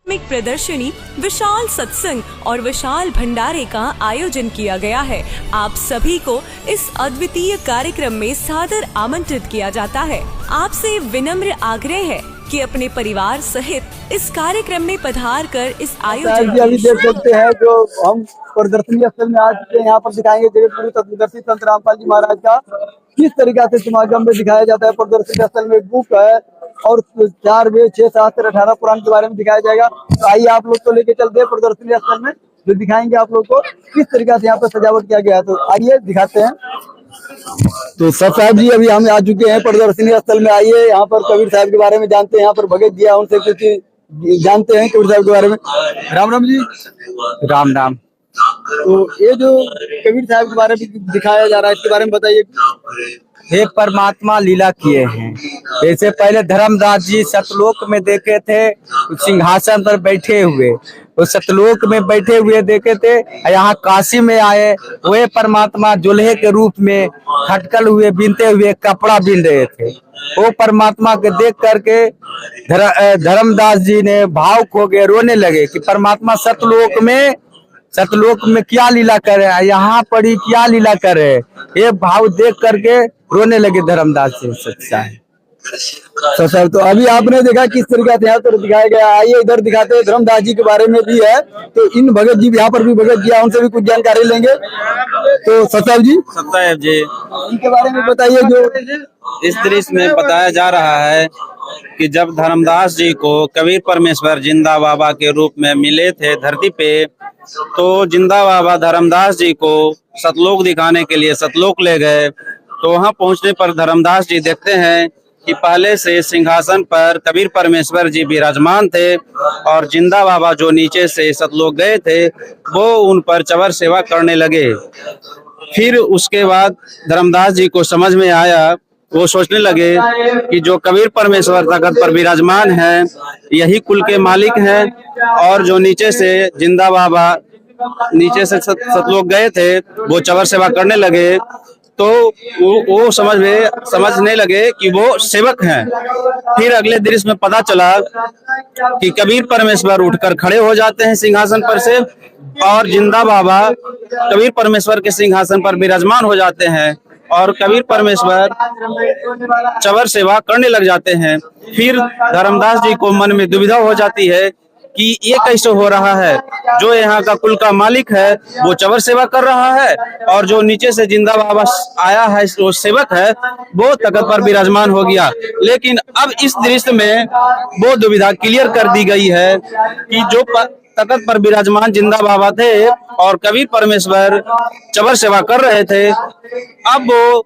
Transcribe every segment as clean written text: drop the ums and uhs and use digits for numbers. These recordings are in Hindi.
धार्मिक प्रदर्शनी, विशाल सत्संग और विशाल भंडारे का आयोजन किया गया है। आप सभी को इस अद्वितीय कार्यक्रम में सादर आमंत्रित किया जाता है। आपसे विनम्र आग्रह है कि अपने परिवार सहित इस कार्यक्रम में पधार कर इस आयोजन अभी देख सकते हैं जो हम प्रदर्शनी स्थल में आ चुके हैं। यहाँ पर दिखाएंगे जगत गुरु तत्वदर्शी संत रामपाल जी महाराज का किस तरीका से समागम में दिखाया जाता है। प्रदर्शनी स्थल में बुक है और 4 वेद 6 शास्त्र 18 पुराण के बारे में दिखाया जाएगा। तो आइए आप लोग को लेके चलते हैं प्रदर्शनी स्थल में, जो दिखाएंगे आप लोग को किस तरीका से यहाँ पर सजावट किया गया है। तो आइए दिखाते हैं। तो सब साहब जी अभी हम आ चुके हैं प्रदर्शनी स्थल में। आइए यहाँ पर कबीर साहब के बारे में जानते हैं। यहाँ पर भगत जी उनसे कुछ जानते हैं कबीर साहब के बारे में। राम राम जी। राम राम। तो ये जो कबीर साहब के बारे में दिखाया जा रहा है, इसके बारे में बताइए। हे परमात्मा लीला किए हैं। जैसे पहले धर्मदास जी सतलोक में देखे थे, सिंहासन पर बैठे हुए, वो सतलोक में बैठे हुए देखे थे। यहाँ काशी में आए, वे परमात्मा दुल्हे के रूप में खटकल हुए बीनते हुए कपड़ा बीन रहे थे। वो परमात्मा के देख करके धर्मदास जी ने भाव खो गए, रोने लगे कि परमात्मा सतलोक में क्या लीला करे, यहाँ पर ही क्या लीला करे। ये भाव देख करके रोने लगे धर्मदास जी। सच्चा है सर। तो अभी आपने देखा किस तरीके से यहाँ पर दिखाया गया। आइए इधर दिखाते हैं। धर्मदास जी के बारे में भी है, तो इन भगत जी यहाँ पर भी भगत जी, उनसे भी कुछ जानकारी लेंगे। तो सतसाहब जी इनके बारे में बताइए। जो इस दृश्य में बताया जा रहा है कि जब धर्मदास जी को कबीर परमेश्वर जिंदा बाबा के रूप में मिले थे धरती पे, तो जिंदा बाबा धर्मदास जी को सतलोक दिखाने के लिए सतलोक ले गए। तो वहां पहुंचने पर धर्मदास जी देखते हैं कि पहले से सिंहासन पर कबीर परमेश्वर जी विराजमान थे और जिंदा बाबा जो नीचे से सतलोक गए थे वो उन पर चवर सेवा करने लगे। फिर उसके बाद धर्मदास जी को समझ में आया, वो सोचने लगे कि जो कबीर परमेश्वर तखत पर विराजमान है यही कुल के मालिक हैं, और जो नीचे से जिंदा बाबा नीचे से सतलोक गए थे वो चवर सेवा करने लगे। तो वो समझने लगे कि वो सेवक हैं। फिर अगले दृश्य में पता चला कि कबीर परमेश्वर उठकर खड़े हो जाते हैं सिंहासन पर से, और जिंदा बाबा कबीर परमेश्वर के सिंहासन पर विराजमान हो जाते हैं और कबीर परमेश्वर चवर सेवा करने लग जाते हैं। फिर धर्मदास जी को मन में दुविधा हो जाती है कि ये कैसे हो रहा है, जो यहाँ का कुल का मालिक है वो चवर सेवा कर रहा है और जो नीचे से जिंदा बाबा आया है वो सेवक है, वो तखत पर विराजमान हो गया। लेकिन अब इस दृश्य में वो दुविधा क्लियर कर दी गई है कि जो तखत पर विराजमान जिंदा बाबा थे और कबीर परमेश्वर चवर सेवा कर रहे थे, अब वो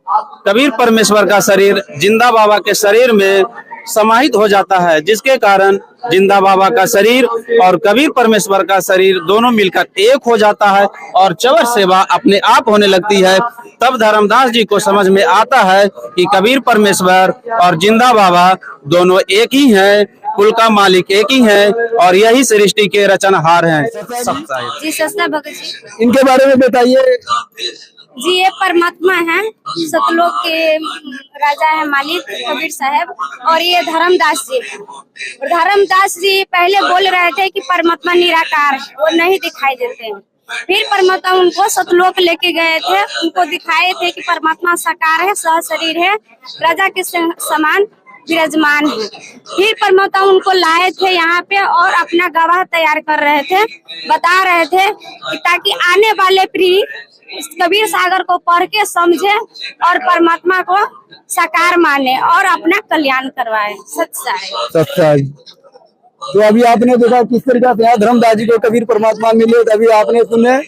कबीर परमेश्वर का शरीर जिंदा बाबा के शरीर में समाहित हो जाता है, जिसके कारण जिंदा बाबा का शरीर और कबीर परमेश्वर का शरीर दोनों मिलकर एक हो जाता है और चवर सेवा अपने आप होने लगती है। तब धर्मदास जी को समझ में आता है कि कबीर परमेश्वर और जिंदा बाबा दोनों एक ही हैं, कुल का मालिक एक ही है और यही सृष्टि के रचनहार हैं। जी सस्ता भगत जी, इनके बारे में बताइए। जी ये परमात्मा है, सतलोक के राजा है मालिक कबीर साहब, और ये धर्मदास जी। धर्मदास जी पहले बोल रहे थे कि परमात्मा निराकार है, वो नहीं दिखाई देते हैं। फिर परमात्मा उनको सतलोक लेके गए थे, उनको दिखाए थे कि परमात्मा साकार है, सह शरीर है, राजा के समान विराजमान है। फिर परमात्मा उनको लाए थे यहाँ पे और अपना गवाह तैयार कर रहे थे, बता रहे थे कि ताकि आने वाले पीढ़ी कबीर सागर को पढ़ के समझे और परमात्मा को साकार माने और अपना कल्याण करवाए। सच्चा है। तो अभी आपने देखा किस तरीके से धर्मदास जी को कबीर परमात्मा मिले, अभी आपने सुने।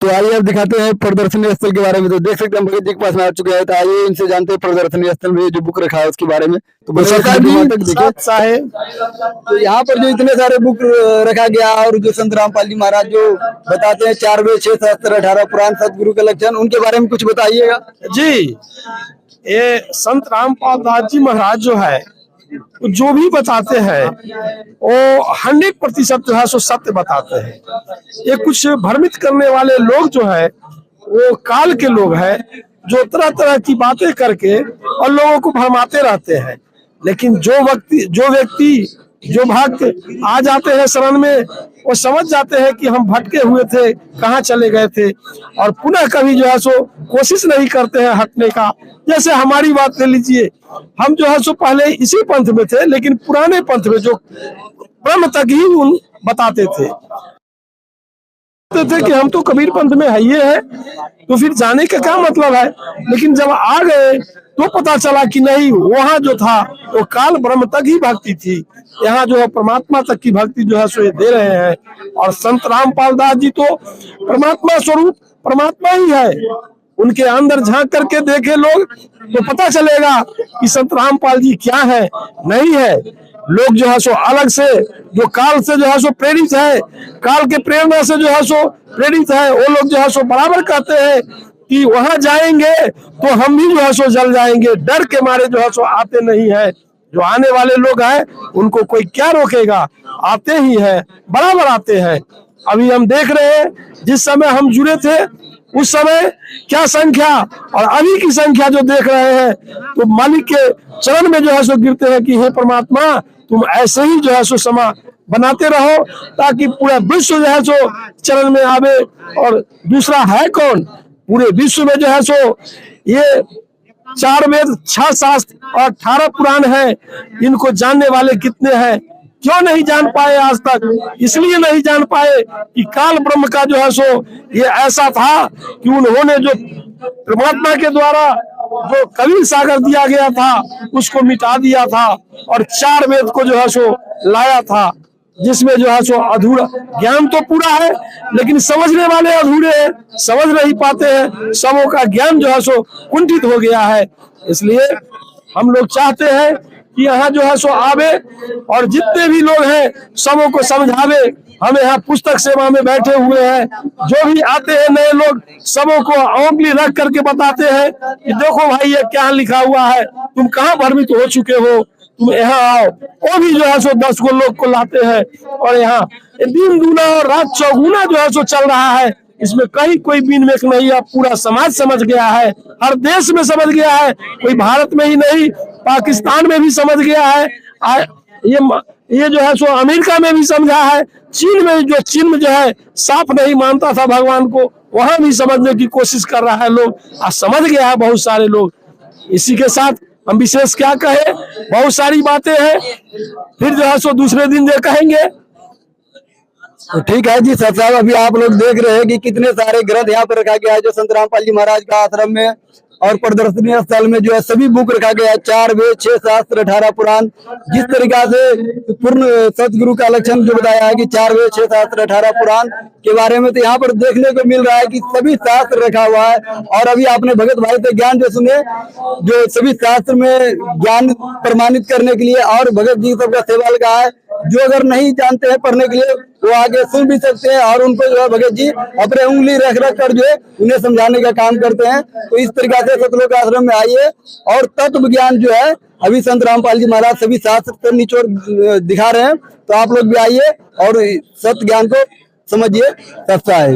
तो आइए अब दिखाते हैं प्रदर्शनी स्थल के बारे में। तो देख सकते हैं भगत जी के पास में आ चुके हैं, तो आइए इनसे जानते हैं प्रदर्शनी स्थल में जो बुक रखा है उसके बारे में। तो तो यहाँ पर जो इतने सारे बुक रखा गया और जो संत रामपाल जी महाराज जो बताते हैं 4 वेद 6 शास्त्र 18 पुराण सतगुरु के लक्षण, उनके बारे में कुछ बताइएगा। जी, ये संत रामपाल दास जी महाराज जो है जो भी बताते हैं वो 100% जो है सो सत्य बताते हैं। ये कुछ भ्रमित करने वाले लोग जो है वो काल के लोग हैं, जो तरह तरह की बातें करके और लोगों को भरमाते रहते हैं। लेकिन जो व्यक्ति जो भक्त आ जाते हैं शरण में, वो समझ जाते हैं कि हम भटके हुए थे, कहाँ चले गए थे, और पुनः कभी जो है सो कोशिश नहीं करते हैं हटने का। जैसे हमारी बात ले लीजिए, हम जो है सो पहले इसी पंथ में थे, लेकिन पुराने पंथ में जो ब्रह्म तक ही बताते थे कि हम तो कबीर पंथ में है ये है, तो फिर जाने का क्या मतलब है। लेकिन जब आ गए तो पता चला कि नहीं, वहाँ जो था वो काल ब्रह्म तक ही भक्ति थी, यहाँ जो है परमात्मा तक की भक्ति जो है सो ये दे रहे हैं। और संत रामपाल दास जी तो परमात्मा स्वरूप परमात्मा ही है, उनके अंदर झांक करके देखे लोग तो पता चलेगा कि संत रामपाल जी क्या है नहीं है। लोग जो है सो अलग से, जो काल से जो है सो प्रेरित है, काल के प्रेरणा से जो है सो प्रेरित है, वो लोग जो है सो बराबर कहते हैं कि वहां जाएंगे तो हम भी जो है सो जल जाएंगे, डर के मारे जो है सो आते नहीं है। जो आने वाले लोग हैं उनको कोई क्या रोकेगा, आते ही हैं, बराबर आते हैं। अभी हम देख रहे हैं, जिस समय हम जुड़े थे उस समय क्या संख्या और अभी की संख्या जो देख रहे हैं, तो मालिक के चरण में जो है सो गिरते हैं कि हे परमात्मा, तुम ऐसे ही जो है सो समा बनाते रहो, ताकि पूरा विश्व जो है सो चरण में आवे। और दूसरा है कौन पूरे विश्व में जो है सो, ये 4 वेद 6 शास्त्र और 18 पुराण है, इनको जानने वाले कितने हैं। क्यों नहीं जान पाए आज तक? इसलिए नहीं जान पाए कि काल ब्रह्म का जो है सो ये ऐसा था कि उन्होंने जो परमात्मा के द्वारा जो कबीर सागर दिया गया था उसको मिटा दिया था, और 4 वेद को जो है सो लाया था, जिसमें जो है सो अधूरा ज्ञान तो पूरा है, लेकिन समझने वाले अधूरे हैं, समझ नहीं पाते हैं, सबों का ज्ञान जो है सो कुंठित हो गया है। इसलिए हम लोग चाहते हैं कि यहाँ जो है सो आवे और जितने भी लोग हैं सबों को समझावे। हम यहाँ पुस्तक सेवा में बैठे हुए हैं, जो भी आते हैं नए लोग सबों को उंगली रख करके बताते हैं कि देखो भाई ये क्या लिखा हुआ है, तुम कहाँ भ्रमित हो चुके हो, तुम यहाँ आओ। वो भी जो है सो 10 को लोग को लाते हैं, और यहाँ दिन दूना और रात चौगुना जो है सो चल रहा है। इसमें कहीं कोई बीन मेक नहीं है, पूरा समाज समझ गया है, हर देश में समझ गया है, कोई भारत में ही नहीं पाकिस्तान में भी समझ गया है, ये जो है सो अमेरिका में भी समझा है, चीन में जो चीन जो है साफ नहीं मानता था भगवान को, वहां भी समझने की कोशिश कर रहा है लोग, आज समझ गया है बहुत सारे लोग। इसी के साथ हम विशेष क्या कहे, बहुत सारी बातें हैं, फिर जो है सो दूसरे दिन जो कहेंगे। तो ठीक है जी सर साहब, अभी आप लोग देख रहे हैं कि कितने सारे ग्रंथ यहाँ पर रखा गया है जो संत रामपाल जी महाराज का आश्रम में, और प्रदर्शनी स्थल में जो है सभी बुक रखा गया है, 4 वेद 6 शास्त्र 18 पुराण। जिस तरीका से पूर्ण सतगुरु का लक्षण जो बताया है कि 4 वेद 6 शास्त्र 18 पुराण के बारे में, तो यहाँ पर देखने को मिल रहा है कि सभी शास्त्र रखा हुआ है। और अभी आपने भगत भाई से ज्ञान जो सुने, जो सभी शास्त्र में ज्ञान प्रमाणित करने के लिए, और भगत जी सबका सेवा लगा है, जो अगर नहीं जानते हैं पढ़ने के लिए वो आगे सुन भी सकते हैं, और उनको जो है भगत जी अपने उंगली रख रख कर जो है उन्हें समझाने का काम करते हैं। तो इस तरीका से सतलोक आश्रम में आइए, और तत्व ज्ञान जो है अभी संत रामपाल जी महाराज सभी शास्त्र पर निचोड़ दिखा रहे हैं, तो आप लोग भी आइए और सत्य ज्ञान को समझिए। सत्य है।